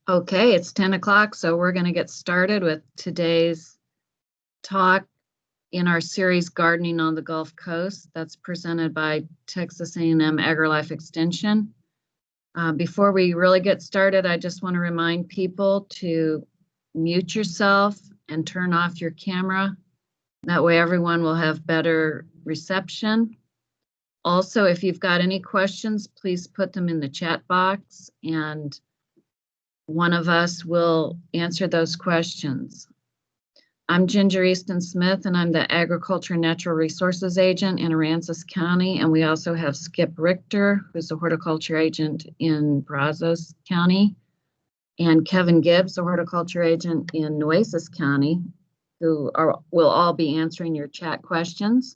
Okay, it's 10 o'clock, so we're going to get started with today's talk in our series Gardening on the Gulf Coast. That's presented by Texas A&M AgriLife Extension. Before we really get started, I just want to remind people to mute yourself and turn off your camera. That way everyone will have better reception. Also, if you've got any questions, please put them in the chat box and one of us will answer those questions. I'm Ginger Easton Smith, and I'm the Agriculture and Natural Resources Agent in Aransas County, and we also have Skip Richter, who's the Horticulture Agent in Brazos County, and Kevin Gibbs, the Horticulture Agent in Nueces County, who will all be answering your chat questions.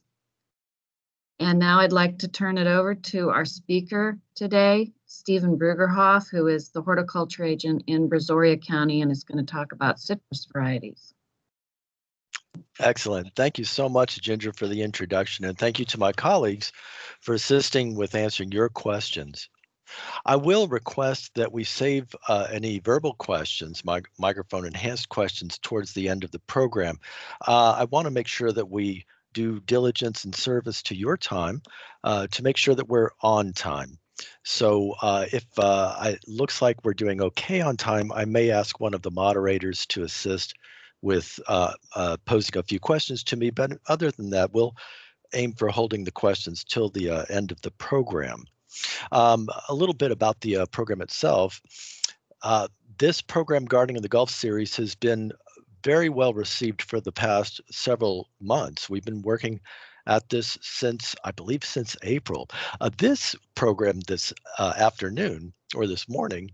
And now I'd like to turn it over to our speaker today, Stephen Brugerhoff, who is the horticulture agent in Brazoria County and is going to talk about citrus varieties. Excellent. Thank you so much, Ginger, for the introduction, and thank you to my colleagues for assisting with answering your questions. I will request that we save any verbal questions, microphone enhanced questions, towards the end of the program. I want to make sure that we do diligence and service to your time to make sure that we're on time. So if it looks like we're doing okay on time, I may ask one of the moderators to assist with posing a few questions to me. But other than that, we'll aim for holding the questions till the end of the program. A little bit about the program itself. This program, Gardening in the Gulf series, has been very well received for the past several months. We've been working at this since, I believe, since April. This program this afternoon, or this morning,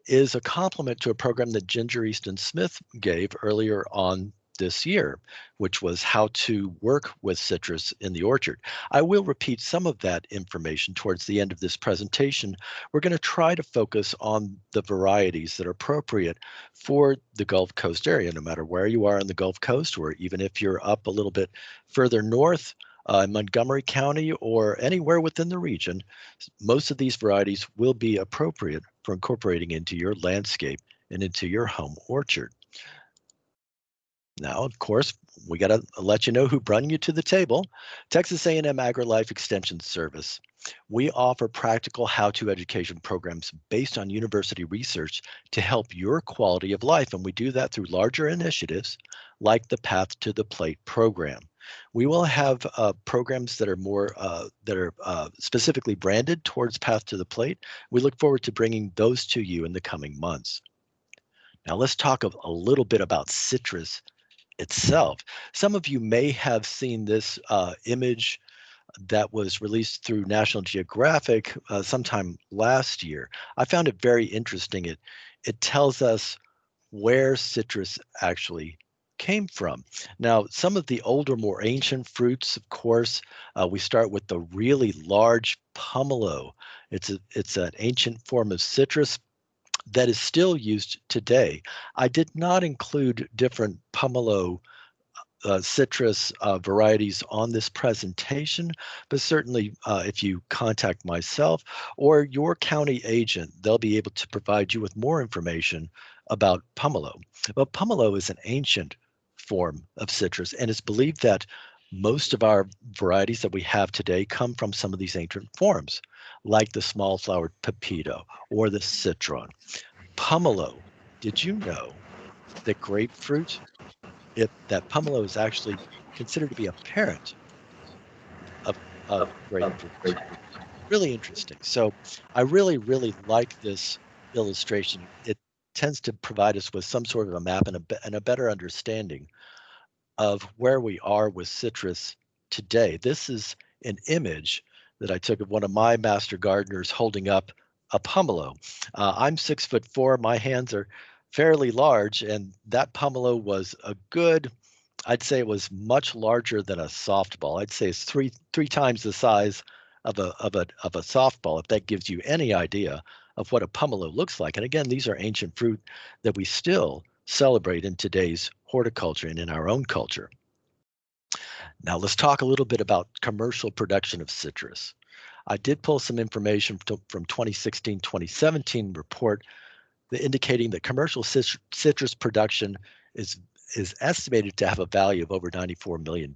is a complement to a program that Ginger Easton Smith gave earlier on this year, which was how to work with citrus in the orchard. I will repeat some of that information towards the end of this presentation. We're going to try to focus on the varieties that are appropriate for the Gulf Coast area, no matter where you are on the Gulf Coast, or even if you're up a little bit further north in Montgomery County or anywhere within the region. Most of these varieties will be appropriate for incorporating into your landscape and into your home orchard. Now, of course, we got to let you know who brought you to the table. Texas A&M AgriLife Extension Service. We offer practical how-to education programs based on university research to help your quality of life, and we do that through larger initiatives like the Path to the Plate program. We will have programs that are more specifically branded towards Path to the Plate. We look forward to bringing those to you in the coming months. Now, let's talk a little bit about citrus itself. Some of you may have seen this image that was released through National Geographic sometime last year. I found it very interesting. It tells us where citrus actually came from. Now, some of the older, more ancient fruits, of course, we start with the really large pomelo. It's an ancient form of citrus that is still used today. I did not include different pomelo citrus varieties on this presentation, but certainly if you contact myself or your county agent, they'll be able to provide you with more information about pomelo. But pomelo is an ancient form of citrus, and it's believed that most of our varieties that we have today come from some of these ancient forms, like the small flowered pepito or the citron. Pomelo, did you know that grapefruit, that pomelo is actually considered to be a parent of grapefruit? Really interesting. So I really, really like this illustration. It tends to provide us with some sort of a map and a better understanding of where we are with citrus today. This is an image that I took of one of my master gardeners holding up a pomelo. I'm 6'4". My hands are fairly large, and that pomelo was I'd say it was much larger than a softball. I'd say it's three times the size of a softball, if that gives you any idea of what a pomelo looks like. And again, these are ancient fruit that we still celebrate in today's horticulture and in our own culture. Now let's talk a little bit about commercial production of citrus. I did pull some information from 2016-2017 report indicating that commercial citrus production is estimated to have a value of over $94 million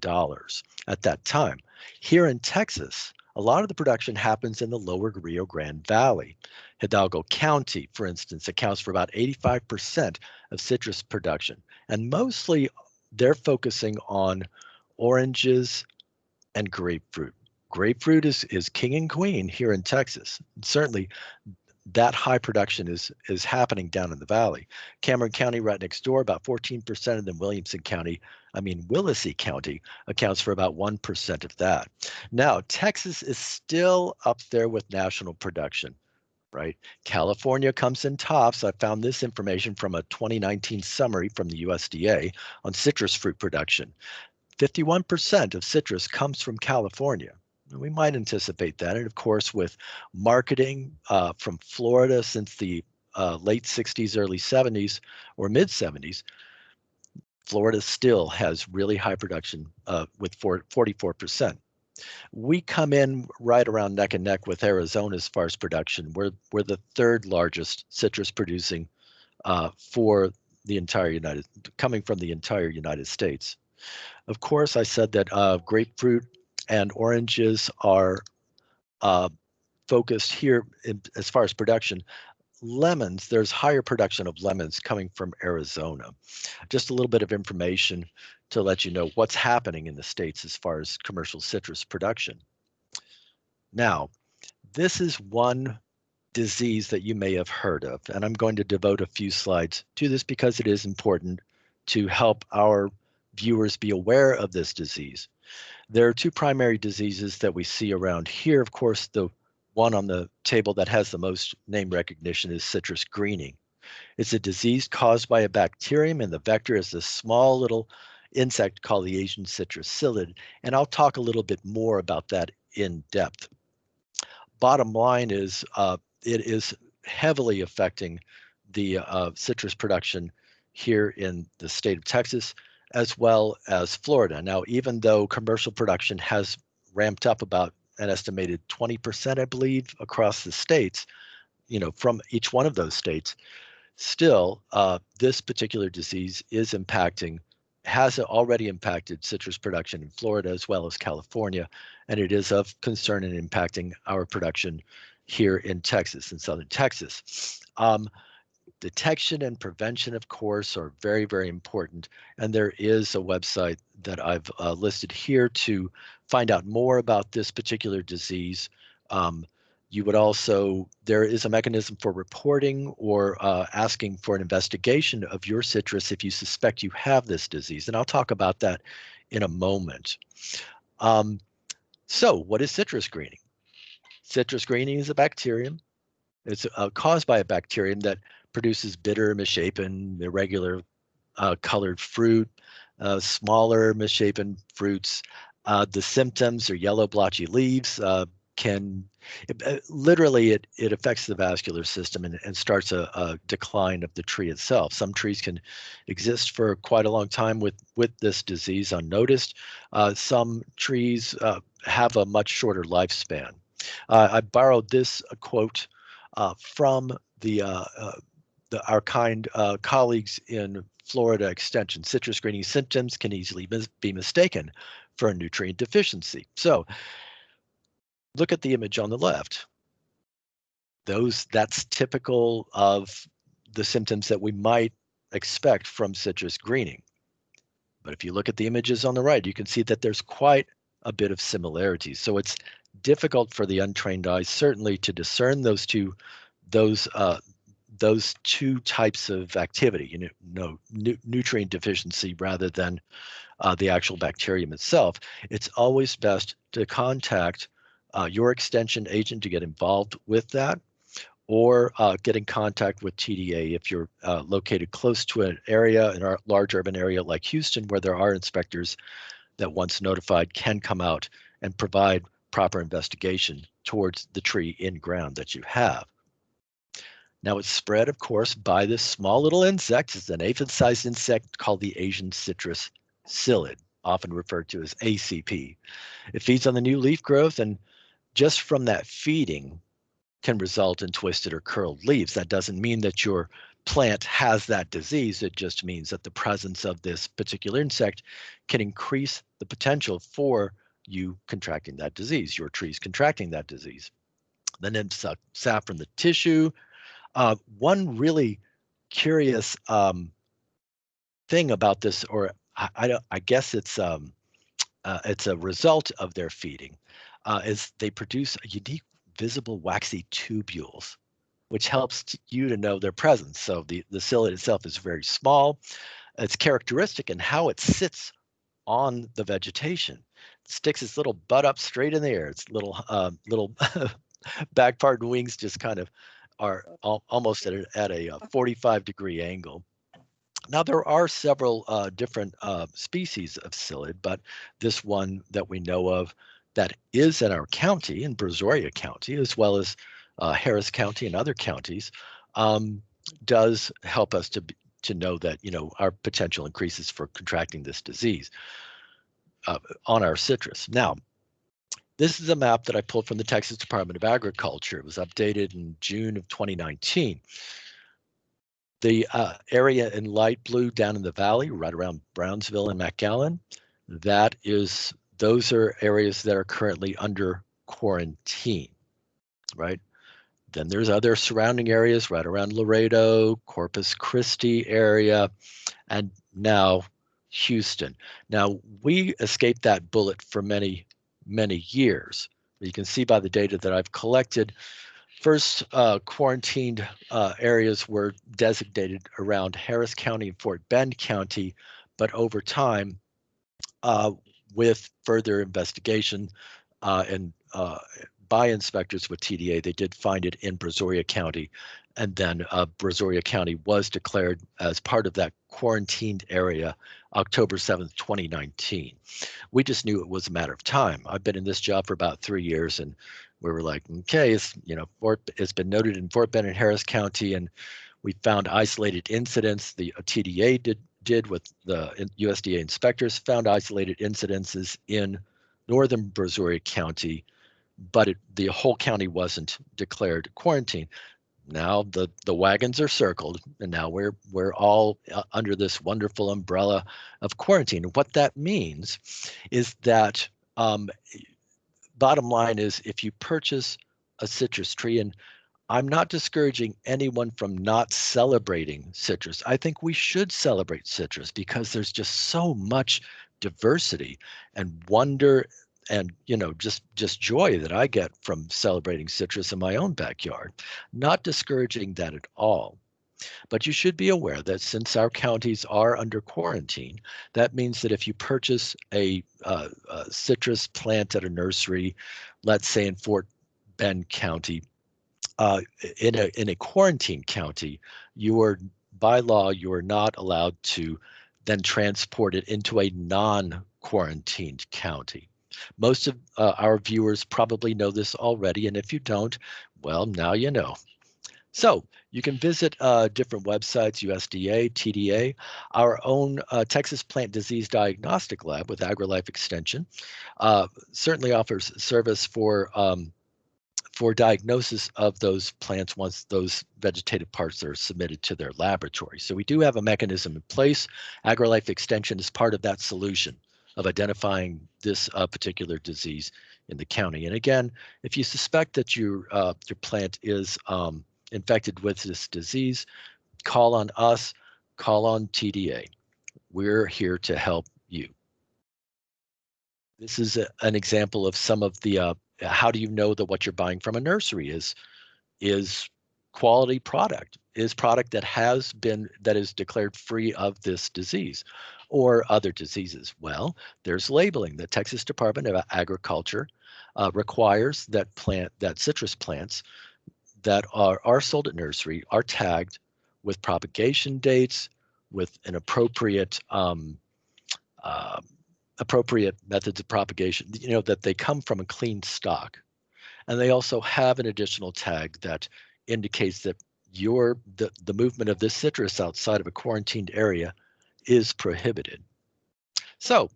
at that time. Here in Texas, a lot of the production happens in the lower Rio Grande Valley. Hidalgo County, for instance, accounts for about 85% of citrus production, and mostly they're focusing on oranges and grapefruit. Grapefruit is king and queen here in Texas. Certainly, that high production is happening down in the valley. Cameron County, right next door, about 14%, and then Willacy County accounts for about 1% of that. Now, Texas is still up there with national production, right? California comes in tops. I found this information from a 2019 summary from the USDA on citrus fruit production. 51% of citrus comes from California. We might anticipate that. And of course, with marketing from Florida since the late 60s, early 70s, or mid 70s, Florida still has really high production with 44%. We come in right around neck and neck with Arizona as far as production. We're the third largest citrus producing for the entire coming from the entire United States. Of course, I said that grapefruit and oranges are focused here as far as production. Lemons, there's higher production of lemons coming from Arizona. Just a little bit of information to let you know what's happening in the states as far as commercial citrus production. Now, this is one disease that you may have heard of, and I'm going to devote a few slides to this because it is important to help our viewers be aware of this disease. There are two primary diseases that we see around here. Of course, the one on the table that has the most name recognition is citrus greening. It's a disease caused by a bacterium, and the vector is this small little insect called the Asian citrus psyllid, and I'll talk a little bit more about that in depth. Bottom line is it is heavily affecting the citrus production here in the state of Texas, as well as Florida. Now, even though commercial production has ramped up about an estimated 20%, I believe, across the states, from each one of those states, still, this particular disease has already impacted citrus production in Florida as well as California, and it is of concern in impacting our production here in Texas, in southern Texas. Detection and prevention, of course, are very, very important. And there is a website that I've listed here to find out more about this particular disease. There is a mechanism for reporting or asking for an investigation of your citrus if you suspect you have this disease. And I'll talk about that in a moment. So what is citrus greening? Citrus greening is a bacterium. It's caused by a bacterium that produces bitter, misshapen, irregular colored fruit, smaller misshapen fruits. The symptoms are yellow, blotchy leaves. Literally, it affects the vascular system and starts a decline of the tree itself. Some trees can exist for quite a long time with this disease unnoticed. Some trees have a much shorter lifespan. I borrowed this quote from our kind colleagues in Florida Extension. Citrus greening symptoms can easily be mistaken for a nutrient deficiency. So look at the image on the left. That's typical of the symptoms that we might expect from citrus greening. But if you look at the images on the right, you can see that there's quite a bit of similarities. So it's difficult for the untrained eye, certainly, to discern those two types of activity, nutrient deficiency rather than the actual bacterium itself. It's always best to contact your extension agent to get involved with that, or get in contact with TDA if you're located close to an area, in a large urban area like Houston, where there are inspectors that, once notified, can come out and provide proper investigation towards the tree in ground that you have. Now, it's spread, of course, by this small little insect. It's an aphid-sized insect called the Asian citrus psyllid, often referred to as ACP. It feeds on the new leaf growth, and just from that feeding, can result in twisted or curled leaves. That doesn't mean that your plant has that disease. It just means that the presence of this particular insect can increase the potential for you contracting that disease, your trees contracting that disease. Then it's sap from the tissue. One really curious thing about this, or I guess it's a result of their feeding, is they produce unique visible waxy tubules, which helps you to know their presence. So the psyllid itself is very small. It's characteristic in how it sits on the vegetation. It sticks its little butt up straight in the air. Its little back part and wings just kind of are almost at a 45-degree angle. Now, there are several different species of psyllid, but this one that we know of that is in our county, in Brazoria County, as well as Harris County and other counties, does help us to know that, our potential increases for contracting this disease on our citrus. Now, this is a map that I pulled from the Texas Department of Agriculture. It was updated in June of 2019. The area in light blue down in the valley, right around Brownsville and McAllen, those are areas that are currently under quarantine, right? Then there's other surrounding areas right around Laredo, Corpus Christi area, and now Houston. Now, we escaped that bullet for many, many years. You can see by the data that I've collected, first quarantined areas were designated around Harris County and Fort Bend County, but over time, with further investigation and by inspectors with TDA, they did find it in Brazoria County, and then Brazoria County was declared as part of that quarantined area October 7th, 2019. We just knew it was a matter of time. I've been in this job for about 3 years, and we were like, okay, it's been noted in Fort Bend and Harris County, and we found isolated incidents. The TDA did with the USDA inspectors, found isolated incidences in northern Brazoria County, but the whole county wasn't declared quarantine. Now the wagons are circled, and now we're all under this wonderful umbrella of quarantine. What that means is that bottom line is, if you purchase a citrus tree, and I'm not discouraging anyone from not celebrating citrus. I think we should celebrate citrus because there's just so much diversity and wonder and just joy that I get from celebrating citrus in my own backyard. Not discouraging that at all. But you should be aware that since our counties are under quarantine, that means that if you purchase a citrus plant at a nursery, let's say in Fort Bend County, in a quarantine county, by law you are not allowed to then transport it into a non-quarantined county. Most of our viewers probably know this already, and if you don't, well, now you know. So you can visit different websites, USDA, TDA, our own Texas Plant Disease Diagnostic Lab with AgriLife Extension certainly offers service for diagnosis of those plants once those vegetative parts are submitted to their laboratory. So we do have a mechanism in place. AgriLife Extension is part of that solution of identifying this particular disease in the county. And again, if you suspect that your plant is infected with this disease, call on us, call on TDA. We're here to help you. This is an example of some of the how do you know that what you're buying from a nursery is quality product, is product that is declared free of this disease or other diseases? Well, there's labeling. The Texas Department of Agriculture requires that citrus plants that are sold at nursery are tagged with propagation dates, with an appropriate methods of propagation, that they come from a clean stock. And they also have an additional tag that indicates that the movement of this citrus outside of a quarantined area is prohibited. So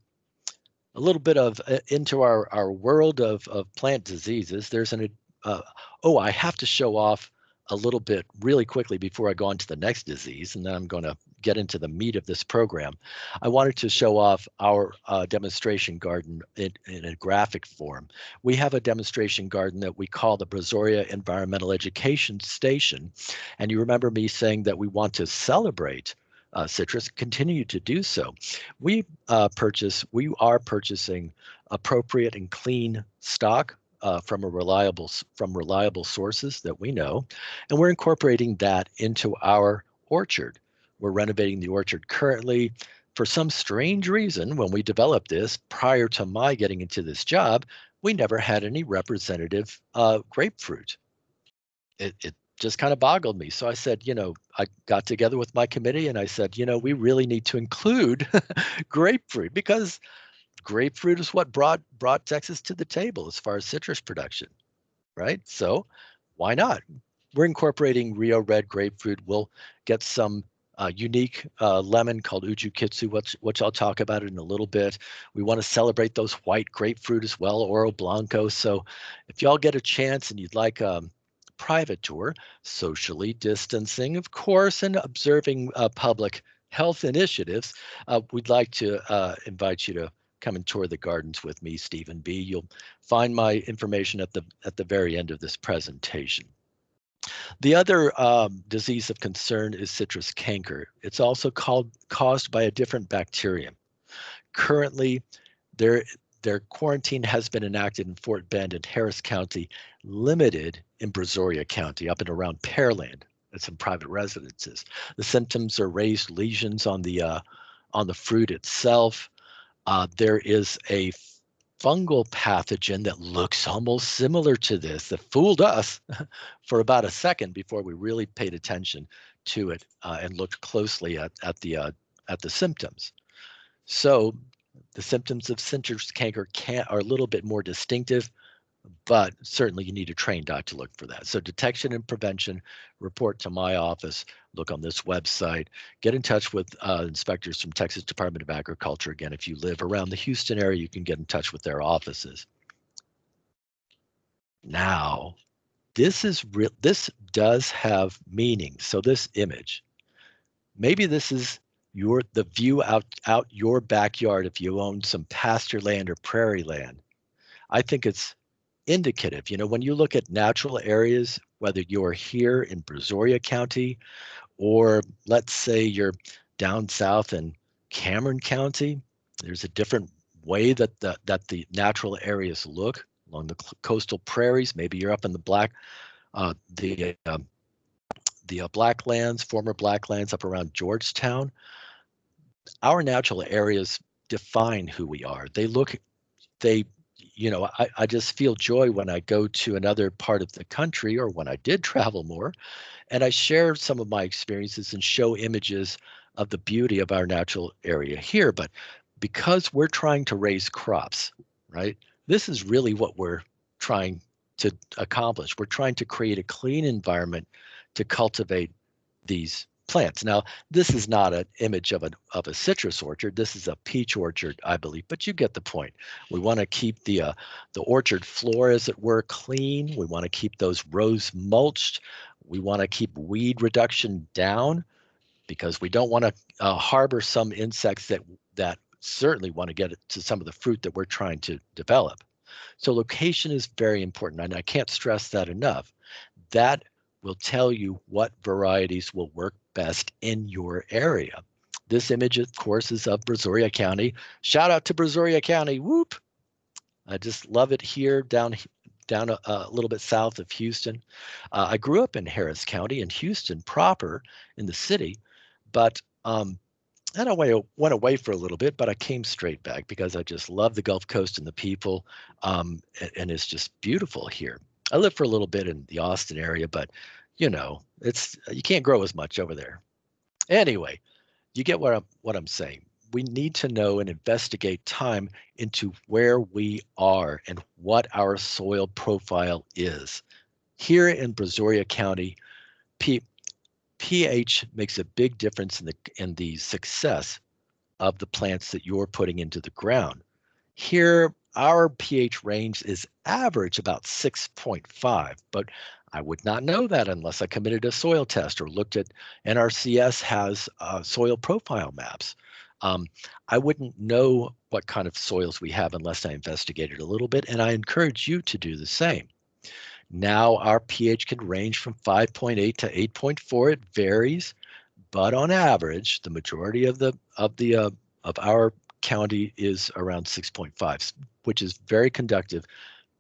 a little bit of into our world of plant diseases. There's an oh, I have to show off a little bit really quickly before I go on to the next disease, and then I'm going to get into the meat of this program. I wanted to show off our demonstration garden in a graphic form. We have a demonstration garden that we call the Brazoria Environmental Education Station. And you remember me saying that we want to celebrate citrus, continue to do so. We are purchasing appropriate and clean stock from reliable sources that we know, and we're incorporating that into our orchard. We're renovating the orchard currently. For some strange reason, when we developed this, prior to my getting into this job, we never had any representative grapefruit. It just kind of boggled me. So I said, I got together with my committee and I said, we really need to include grapefruit, because grapefruit is what brought Texas to the table as far as citrus production, right? So why not? We're incorporating Rio Red grapefruit. We'll get some unique lemon called Uju Kitsu, which I'll talk about in a little bit. We want to celebrate those white grapefruit as well, Oro Blanco. So if y'all get a chance and you'd like a private tour, socially distancing, of course, and observing public health initiatives, we'd like to invite you to come and tour the gardens with me, Stephen B. You'll find my information at the very end of this presentation. The other disease of concern is citrus canker. It's also caused by a different bacterium. Currently, their quarantine has been enacted in Fort Bend and Harris County, limited in Brazoria County, up and around Pearland. It's in private residences. The symptoms are raised lesions on the fruit itself. There is a fungal pathogen that looks almost similar to this that fooled us for about a second before we really paid attention to it and looked closely at the symptoms. So the symptoms of citrus canker are a little bit more distinctive, but certainly you need a trained doctor to look for that. So detection and prevention, report to my office, look on this website, get in touch with inspectors from Texas Department of Agriculture. Again, if you live around the Houston area, you can get in touch with their offices. Now, this does have meaning. So this image, maybe this is the view out your backyard if you own some pasture land or prairie land. I think it's indicative. When you look at natural areas, whether you're here in Brazoria County, or let's say you're down south in Cameron County, there's a different way that the natural areas look along the coastal prairies. Maybe you're up in the Blacklands, former Blacklands up around Georgetown. Our natural areas define who we are. I just feel joy when I go to another part of the country, or when I did travel more, and I share some of my experiences and show images of the beauty of our natural area here. But because we're trying to raise crops, right? This is really what we're trying to accomplish. We're trying to create a clean environment to cultivate these plants. Now, this is not an image of a citrus orchard. This is a peach orchard, I believe, but you get the point. We want to keep the orchard floor, as it were, clean. We want to keep those rows mulched. We want to keep weed reduction down, because we don't want to harbor some insects that certainly want to get to some of the fruit that we're trying to develop. So location is very important, and I can't stress that enough. That will tell you what varieties will work best in your area. This image, of course, is of Brazoria County. Shout out to Brazoria County, whoop! I just love it here down a little bit south of Houston. I grew up in Harris County in Houston proper in the city, but and I went away for a little bit, but I came straight back because I just love the Gulf Coast and the people, and it's just beautiful here. I lived for a little bit in the Austin area, but you can't grow as much over there. Anyway, you get what I'm saying. We need to know and investigate time into where we are and what our soil profile is. Here in Brazoria County, pH makes a big difference in the success of the plants that you're putting into the ground. Here, our pH range is average about 6.5, but I would not know that unless I committed a soil test or looked at NRCS has soil profile maps. I wouldn't know what kind of soils we have unless I investigated a little bit, and I encourage you to do the same. Now our pH can range from 5.8 to 8.4. It varies, but on average, the majority of our county is around 6.5, which is very conducive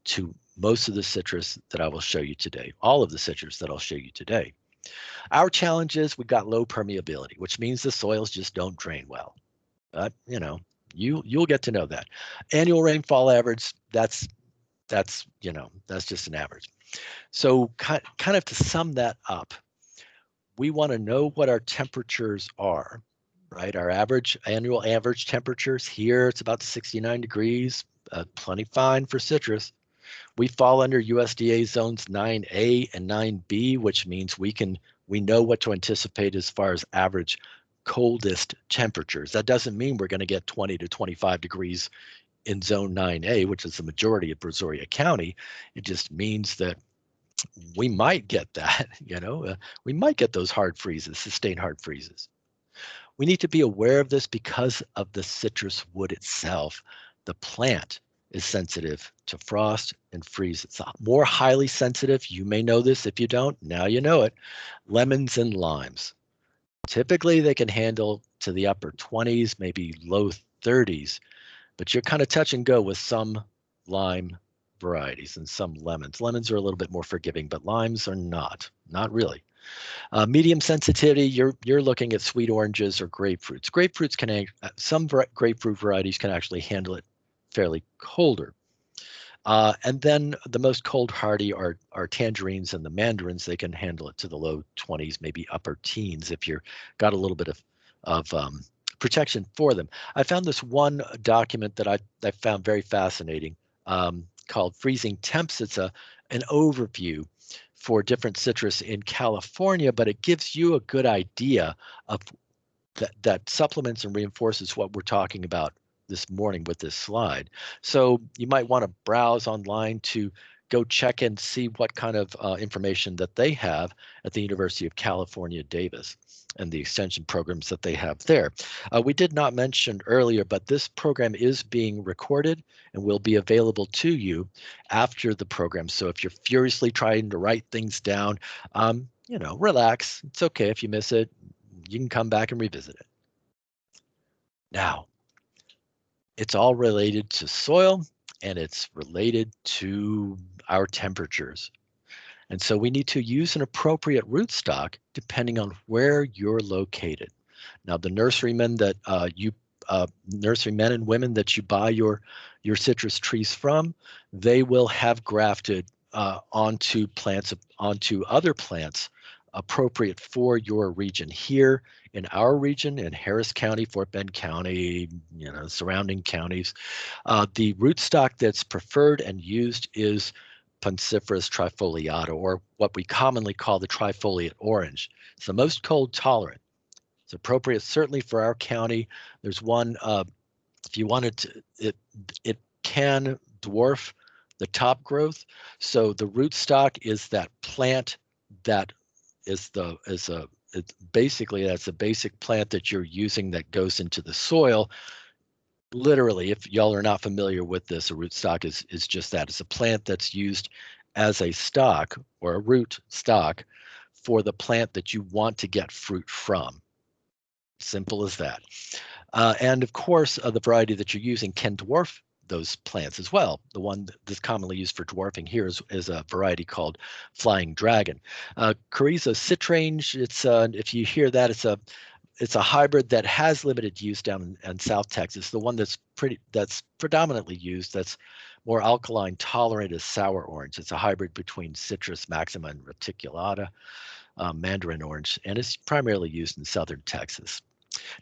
to most of the citrus that I will show you today, all of the citrus that I'll show you today. Our challenge is we've got low permeability, which means the soils just don't drain well. But you'll get to know that. Annual rainfall average, that's just an average. So kind of to sum that up, we want to know what our temperatures are, right? Our annual average temperatures here, it's about 69 degrees, plenty fine for citrus. We fall under USDA zones 9A and 9B, which means we know what to anticipate as far as average coldest temperatures. That doesn't mean we're going to get 20 to 25 degrees in zone 9A, which is the majority of Brazoria County. It just means that we might get that, we might get those hard freezes, sustained hard freezes. We need to be aware of this because of the citrus wood itself. The plant is sensitive to frost and freeze. It's more highly sensitive. You may know this. If you don't, now you know it. Lemons and limes. Typically, they can handle to the upper 20s, maybe low 30s, but you're kind of touch and go with some lime varieties and some lemons. Lemons are a little bit more forgiving, but limes are not really. Medium sensitivity, you're looking at sweet oranges or grapefruits. Some grapefruit varieties can actually handle it fairly colder. And then the most cold hardy are tangerines and the mandarins. They can handle it to the low 20s, maybe upper teens if you've got a little bit of protection for them. I found this one document that I found very fascinating called Freezing Temps. It's an overview for different citrus in California, but it gives you a good idea of that supplements and reinforces what we're talking about this morning with this slide. So you might want to browse online to go check and see what kind of information that they have at the University of California, Davis, and the extension programs that they have there. We did not mention earlier, but this program is being recorded and will be available to you after the program. So if you're furiously trying to write things down, relax. It's okay if you miss it. You can come back and revisit it. Now, it's all related to soil and it's related to our temperatures. And so we need to use an appropriate rootstock depending on where you're located. Now, the nurserymen nurserymen and women that you buy your citrus trees from, they will have grafted onto other plants appropriate for your region. Here in our region, in Harris County, Fort Bend County, surrounding counties, the rootstock that's preferred and used is Ponderosa trifoliata, or what we commonly call the Trifoliate Orange. It's the most cold tolerant. It's appropriate certainly for our county. There's one, if you wanted to, it can dwarf the top growth. So the rootstock is that plant that basically that's a basic plant that you're using that goes into the soil. Literally, if y'all are not familiar with this, a rootstock is just that. It's a plant that's used as a stock or a root stock for the plant that you want to get fruit from. Simple as that. And of course, the variety that you're using can dwarf those plants as well. The one that's commonly used for dwarfing here is a variety called Flying Dragon. Carrizo citrange, if you hear that, it's a hybrid that has limited use down in South Texas. The one that's predominantly used, that's more alkaline tolerant, is sour orange. It's a hybrid between Citrus maxima and reticulata, Mandarin orange, and it's primarily used in southern Texas.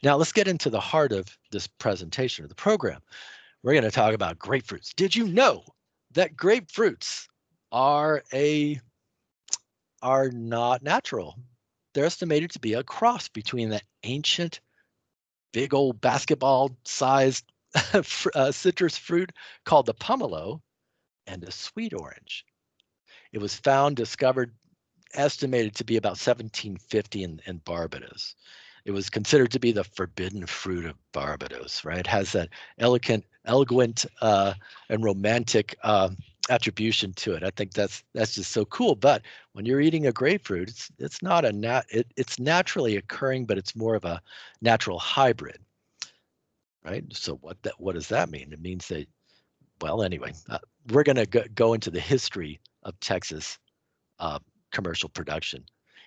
Now let's get into the heart of this presentation of the program. We're going to talk about grapefruits. Did you know that grapefruits are not natural? They're estimated to be a cross between the ancient, big old basketball-sized citrus fruit called the pomelo, and a sweet orange. It was discovered, estimated to be about 1750 in Barbados. It was considered to be the forbidden fruit of Barbados, right? It has that elegant and romantic attribution to it. I think that's just so cool. But when you're eating a grapefruit, it's not it's naturally occurring, but it's more of a natural hybrid, right? So what does that mean? It means that, well, anyway, we're going to go into the history of Texas commercial production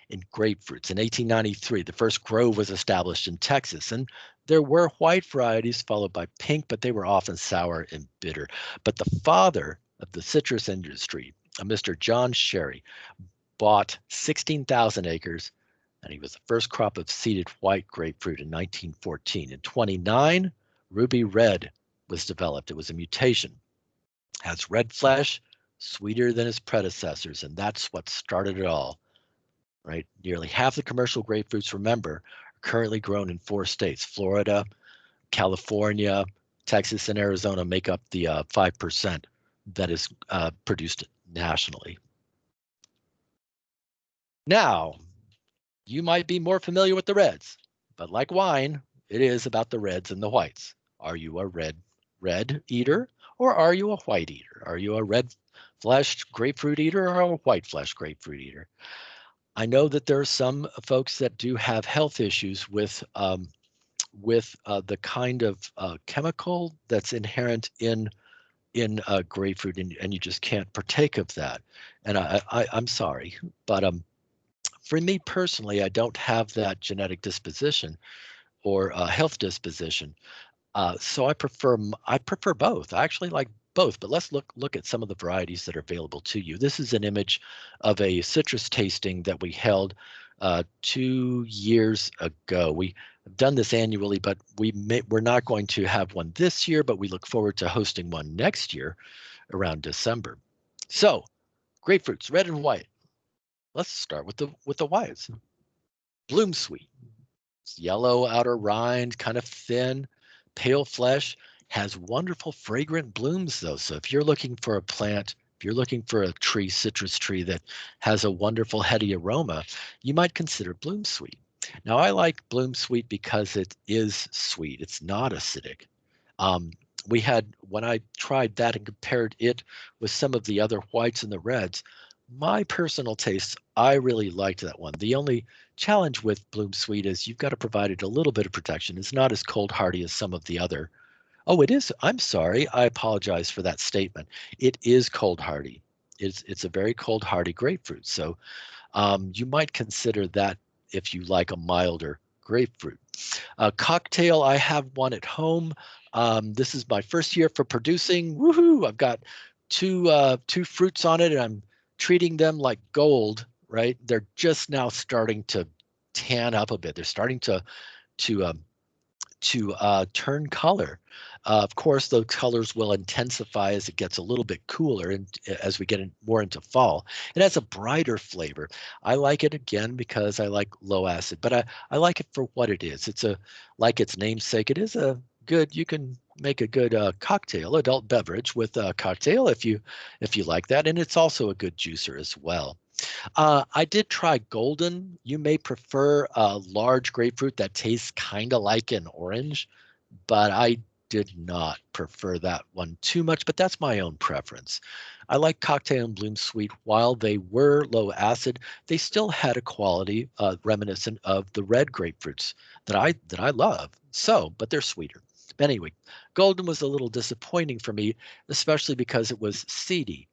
in grapefruits. In 1893, the first grove was established in Texas, and there were white varieties followed by pink, but they were often sour and bitter. But the father of the citrus industry, a Mr. John Sherry, bought 16,000 acres, and he was the first crop of seeded white grapefruit in 1914. In 29, ruby red was developed. It was a mutation. Has red flesh, sweeter than its predecessors, and that's what started it all, right? Nearly half the commercial grapefruits, remember, are currently grown in 4 states. Florida, California, Texas, and Arizona make up the 5% that is produced nationally. Now, you might be more familiar with the reds, but like wine, it is about the reds and the whites. Are you a red eater, or are you a white eater? Are you a red-fleshed grapefruit eater or a white-fleshed grapefruit eater? I know that there are some folks that do have health issues with the kind of chemical that's inherent in grapefruit, and you just can't partake of that. And I'm sorry, but for me personally, I don't have that genetic disposition or health disposition. So I prefer both. I actually like both, but let's look at some of the varieties that are available to you. This is an image of a citrus tasting that we held 2 years ago. We have done this annually, but we're not going to have one this year, but we look forward to hosting one next year around December. So grapefruits, red and white. Let's start with the whites. Bloom sweet. It's yellow outer rind, kind of thin, pale flesh, has wonderful fragrant blooms though. So if you're looking for a plant, if you're looking for a citrus tree that has a wonderful heady aroma, you might consider bloom sweet. Now I like bloom sweet because it is sweet. It's not acidic. When I tried that and compared it with some of the other whites and the reds, my personal taste, I really liked that one. The only challenge with bloom sweet is you've got to provide it a little bit of protection. It's not as cold hardy as some of the other. Oh, it is. I'm sorry. I apologize for that statement. It is cold hardy. It's a very cold hardy grapefruit. So you might consider that if you like a milder grapefruit. Cocktail, I have one at home. This is my first year for producing. Woohoo! I've got two fruits on it, and I'm treating them like gold. Right? They're just now starting to tan up a bit. They're starting to turn color. Of course, those colors will intensify as it gets a little bit cooler and as we get more into fall. It has a brighter flavor. I like it again because I like low acid, but I like it for what it is. Like its namesake, it is a good, you can make a good cocktail, adult beverage with a cocktail if you like that, and it's also a good juicer as well. I did try golden. You may prefer a large grapefruit that tastes kind of like an orange, but I did not prefer that one too much, but that's my own preference. I like cocktail and bloom sweet. While they were low acid, they still had a quality reminiscent of the red grapefruits that I love. So, but they're sweeter. But anyway, golden was a little disappointing for me, especially because it was seedy,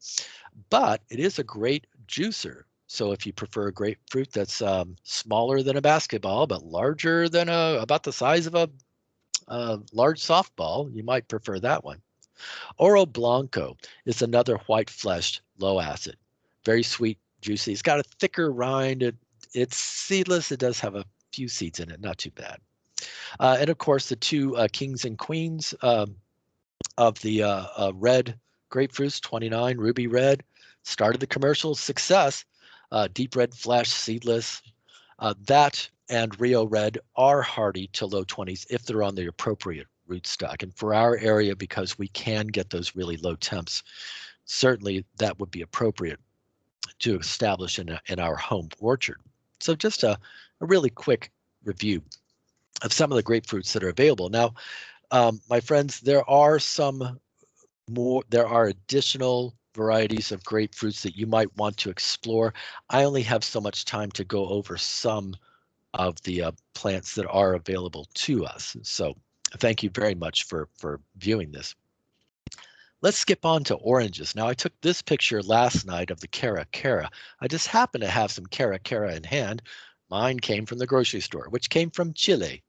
but it is a great juicer. So if you prefer a grapefruit that's smaller than a basketball, but larger than about the size of a large softball, you might prefer that one. Oro Blanco is another white-fleshed, low-acid, very sweet, juicy. It's got a thicker rind. It's seedless. It does have a few seeds in it, not too bad. And of course, the two kings and queens of the red grapefruits, 29 Ruby Red, started the commercial success. Deep red flesh, seedless. That and Rio Red are hardy to low 20s if they're on the appropriate rootstock. And for our area, because we can get those really low temps, certainly that would be appropriate to establish in our home orchard. So just a really quick review of some of the grapefruits that are available. Now, my friends, there are additional varieties of grapefruits that you might want to explore. I only have so much time to go over some of the plants that are available to us. So thank you very much for viewing this. Let's skip on to oranges. Now, I took this picture last night of the Caracara. I just happen to have some Caracara in hand. Mine came from the grocery store, which came from Chile.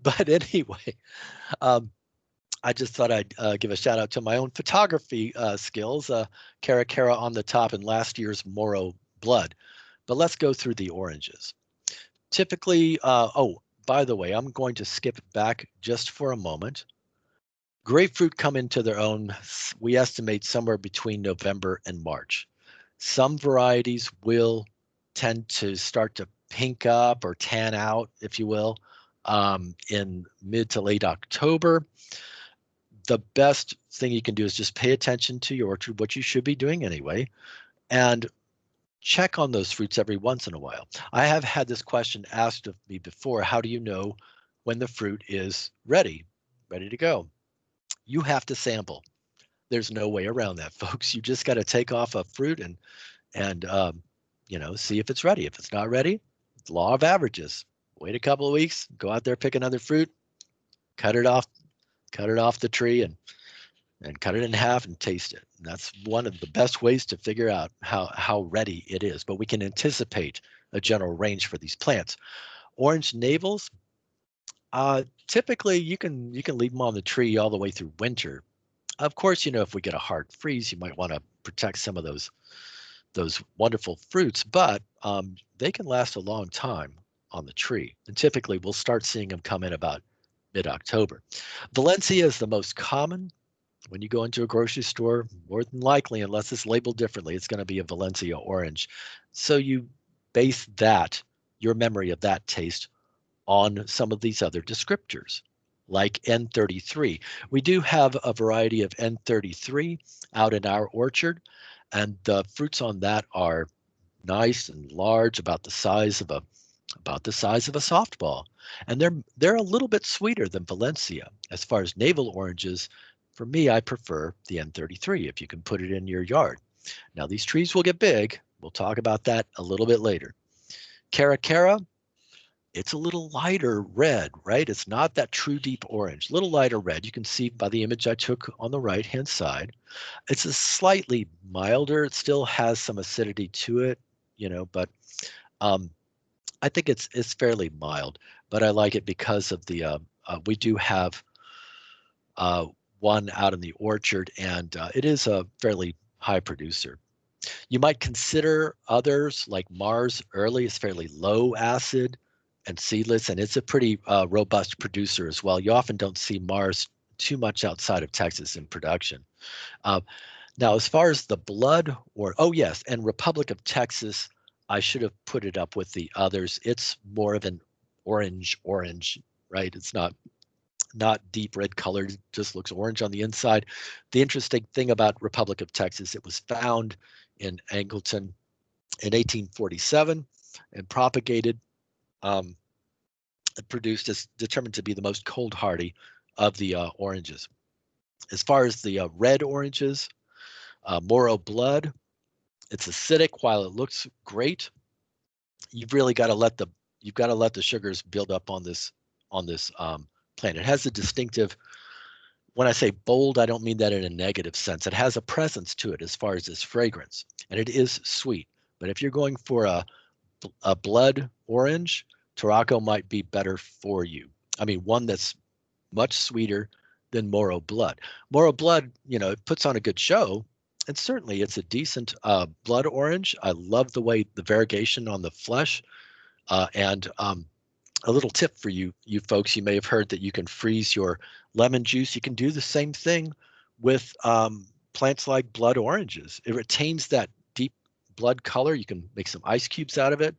But anyway, I just thought I'd give a shout out to my own photography skills. Caracara on the top and last year's Moro Blood. But let's go through the oranges. Typically, oh, by the way, I'm going to skip back just for a moment. Grapefruit come into their own, we estimate somewhere between November and March. Some varieties will tend to start to pink up or tan out, if you will, in mid to late October. The best thing you can do is just pay attention to your orchard, what you should be doing anyway, and check on those fruits every once in a while. I have had this question asked of me before. How do you know when the fruit is ready to go? You have to sample. There's no way around that, folks. You just got to take off a fruit and see if it's ready. If it's not ready, law of averages. Wait a couple of weeks, go out there, pick another fruit, cut it off the tree and cut it in half and taste it. And that's one of the best ways to figure out how ready it is. But we can anticipate a general range for these plants. Orange navels, typically you can leave them on the tree all the way through winter. Of course, if we get a hard freeze, you might want to protect some of those wonderful fruits, but they can last a long time on the tree. And typically we'll start seeing them come in about mid-October. Valencia is the most common. When you go into a grocery store, more than likely, unless it's labeled differently, it's going to be a Valencia orange. So you base your memory of that taste on some of these other descriptors, like N33. We do have a variety of N33 out in our orchard, and the fruits on that are nice and large, about the size of a softball, and they're a little bit sweeter than Valencia. As far as Naval Oranges, for me, I prefer the N33 if you can put it in your yard. Now these trees will get big. We'll talk about that a little bit later. Caracara, it's a little lighter red, right? It's not that true deep orange, little lighter red. You can see by the image I took on the right-hand side. It's a slightly milder. It still has some acidity to it, but I think it's fairly mild. But I like it because of the we do have one out in the orchard, and it is a fairly high producer. You might consider others like Mars Early is fairly low acid and seedless, and it's a pretty robust producer as well. You often don't see Mars too much outside of Texas in production. Now, as far as the blood, oh yes, and Republic of Texas, I should have put it up with the others. It's more of an orange, right? It's not deep red colored, just looks orange on the inside. The interesting thing about Republic of Texas, it was found in Angleton in 1847 and propagated, produced as determined to be the most cold hardy of the oranges. As far as the red oranges, Moro Blood, it's acidic while it looks great. You've really got to let the sugars build up on this plant. It has a distinctive, when I say bold, I don't mean that in a negative sense. It has a presence to it as far as its fragrance, and it is sweet. But if you're going for a blood orange, Taraco might be better for you. I mean, one that's much sweeter than Moro Blood. Moro Blood, it puts on a good show, and certainly it's a decent blood orange. I love the way the variegation on the flesh, and a little tip for you folks, you may have heard that you can freeze your lemon juice. You can do the same thing with plants like blood oranges. It retains that deep blood color. You can make some ice cubes out of it,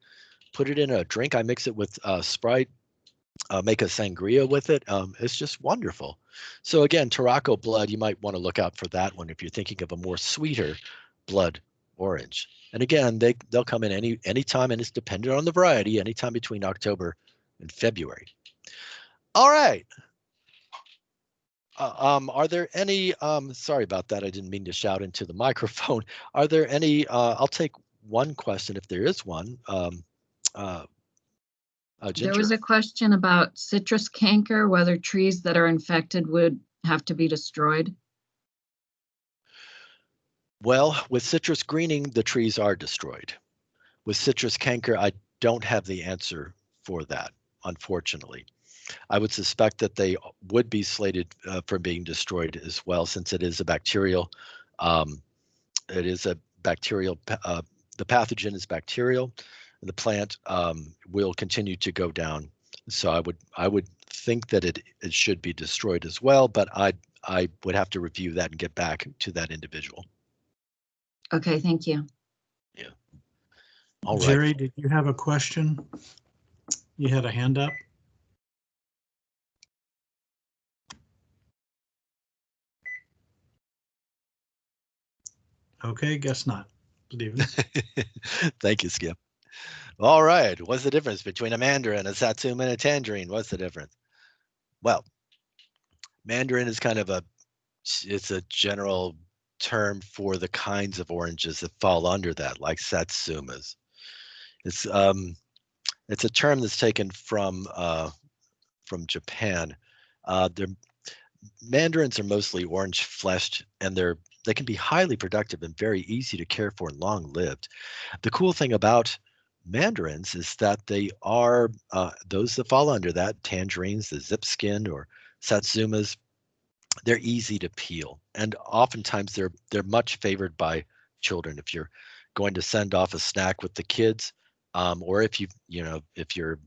put it in a drink. I mix it with Sprite make a sangria with it. It's just wonderful. So again, Tarraco blood, you might want to look out for that one if you're thinking of a more sweeter blood orange. And again, they'll come in any time, and it's dependent on the variety, anytime between October and February. All right. Are there any, sorry about that, I didn't mean to shout into the microphone. Are there any, I'll take one question if there is one. There Ginger? was a question about citrus canker, whether trees that are infected would have to be destroyed. Well, with citrus greening, the trees are destroyed. With citrus canker, I don't have the answer for that, unfortunately. I would suspect that they would be slated for being destroyed as well, since it is a bacterial. It is a bacterial. The pathogen is bacterial. The plant will continue to go down. So I would think that it should be destroyed as well, but I would have to review that and get back to that individual. Okay, thank you. Yeah. All right. Jerry, did you have a question? You had a hand up. Okay, guess not. Thank you, Skip. All right. What's the difference between a mandarin, a satsuma, and a tangerine? What's the difference? Well, mandarin is kind of it's a general term for the kinds of oranges that fall under that, like satsumas. It's a term that's taken from Japan. They're mandarins are mostly orange fleshed, and they can be highly productive and very easy to care for and long lived. The cool thing about mandarins is that they are those that fall under that, tangerines, the zip skin, or satsumas, they're easy to peel, and oftentimes they're much favored by children. If you're going to send off a snack with the kids, or if if you're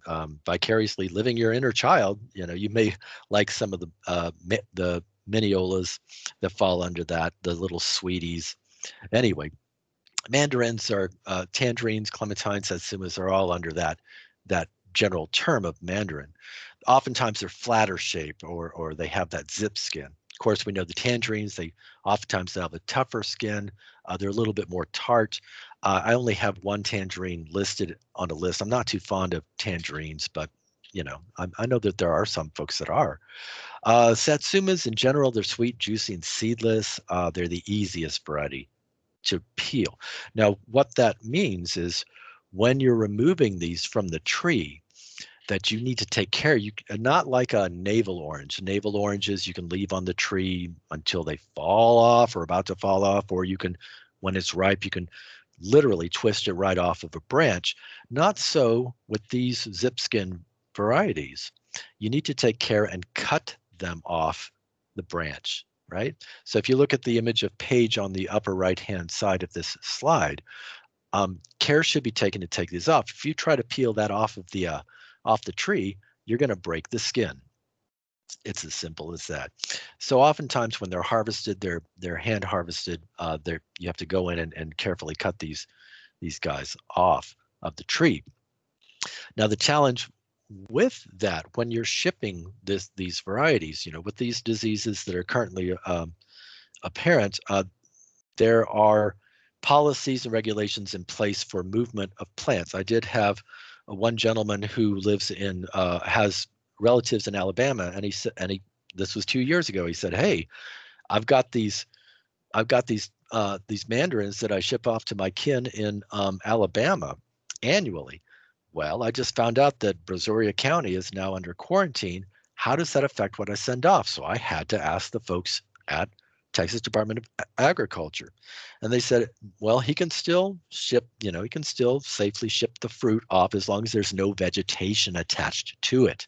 vicariously living your inner child, you may like some of the miniolas that fall under that, the little sweeties. Anyway, mandarins are tangerines, clementines, satsumas are all under that general term of mandarin. Oftentimes they're flatter shape, or they have that zip skin. Of course, we know the tangerines, they oftentimes have a tougher skin. They're a little bit more tart. I only have one tangerine listed on a list. I'm not too fond of tangerines, but I know that there are some folks that are. Satsumas in general, they're sweet, juicy, and seedless. They're the easiest variety to peel. Now, what that means is when you're removing these from the tree, that you need to take care. You not like a navel orange. Navel oranges you can leave on the tree until they fall off or about to fall off, or you can, when it's ripe, you can literally twist it right off of a branch. Not so with these zip skin varieties. You need to take care and cut them off the branch, right? So if you look at the image of Paige on the upper right-hand side of this slide, care should be taken to take these off. If you try to peel that off of the tree, you're going to break the skin. It's as simple as that. So oftentimes when they're harvested, they're hand harvested. You have to go in and carefully cut these guys off of the tree. Now the challenge with that, when you're shipping these varieties, with these diseases that are currently apparent, there are policies and regulations in place for movement of plants. I did have one gentleman who lives has relatives in Alabama, and this was 2 years ago. He said, "Hey, I've got these mandarins that I ship off to my kin in Alabama annually. Well, I just found out that Brazoria County is now under quarantine. How does that affect what I send off?" So I had to ask the folks at Texas Department of Agriculture. And they said, well, he can still ship, he can still safely ship the fruit off as long as there's no vegetation attached to it.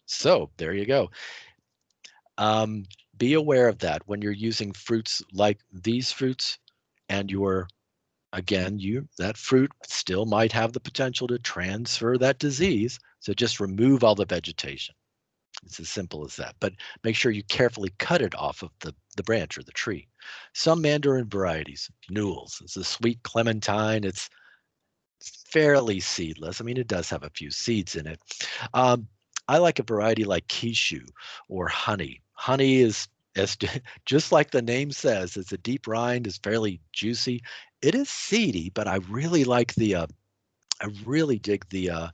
So there you go. Be aware of that when you're using fruits like these fruits, and that fruit still might have the potential to transfer that disease. So just remove all the vegetation. It's as simple as that, but make sure you carefully cut it off of the branch or the tree. Some mandarin varieties, Newell's, it's a sweet clementine. It's fairly seedless. I mean, it does have a few seeds in it. Um, I like a variety like Kishu or honey. Honey is as just like the name says, it's a deep rind, is fairly juicy. It is seedy, but I really like I really dig the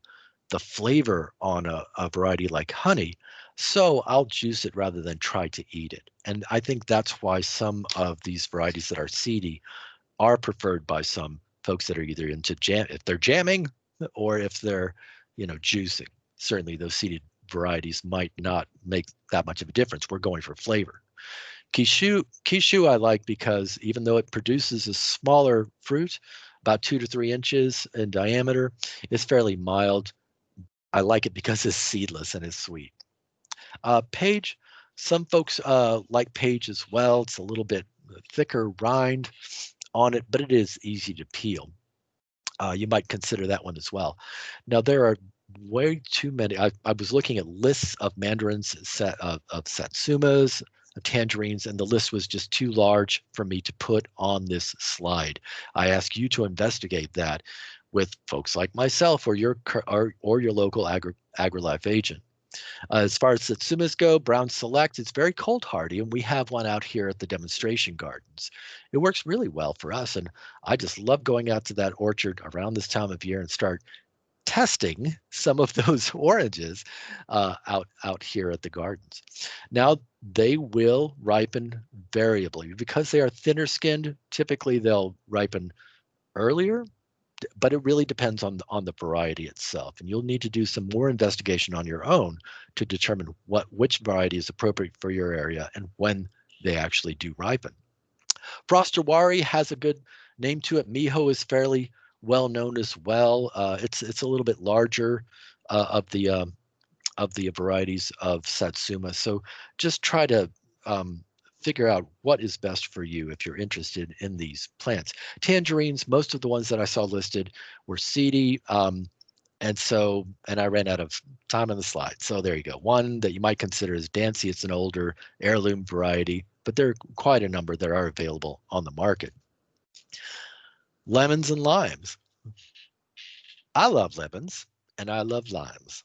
flavor on a variety like honey. So I'll juice it rather than try to eat it. And I think that's why some of these varieties that are seedy are preferred by some folks that are either into jam, if they're jamming, or if they're, juicing. Certainly those seeded varieties might not make that much of a difference. We're going for flavor. Kishu I like because even though it produces a smaller fruit, about 2 to 3 inches in diameter, it's fairly mild. I like it because it's seedless and it's sweet. Page, some folks like Page as well. It's a little bit thicker rind on it, but it is easy to peel. You might consider that one as well. Now, there are way too many. I was looking at lists of mandarins, of satsumas, of tangerines, and the list was just too large for me to put on this slide. I ask you to investigate that with folks like myself or your local AgriLife agent. As far as Satsumas go, Brown Select, it's very cold hardy, and we have one out here at the demonstration gardens. It works really well for us, and I just love going out to that orchard around this time of year and start testing some of those oranges out here at the gardens. Now, they will ripen variably. Because they are thinner skinned, typically they'll ripen earlier, but it really depends on the variety itself, and you'll need to do some more investigation on your own to determine which variety is appropriate for your area and when they actually do ripen. Frostawari has a good name to it. Miho is fairly well known as well. It's a little bit larger of the varieties of Satsuma. So just try to figure out what is best for you if you're interested in these plants. Tangerines, most of the ones that I saw listed were seedy. And I ran out of time on the slide. So there you go. One that you might consider is Dancy. It's an older heirloom variety, but there are quite a number that are available on the market. Lemons and limes. I love lemons and I love limes.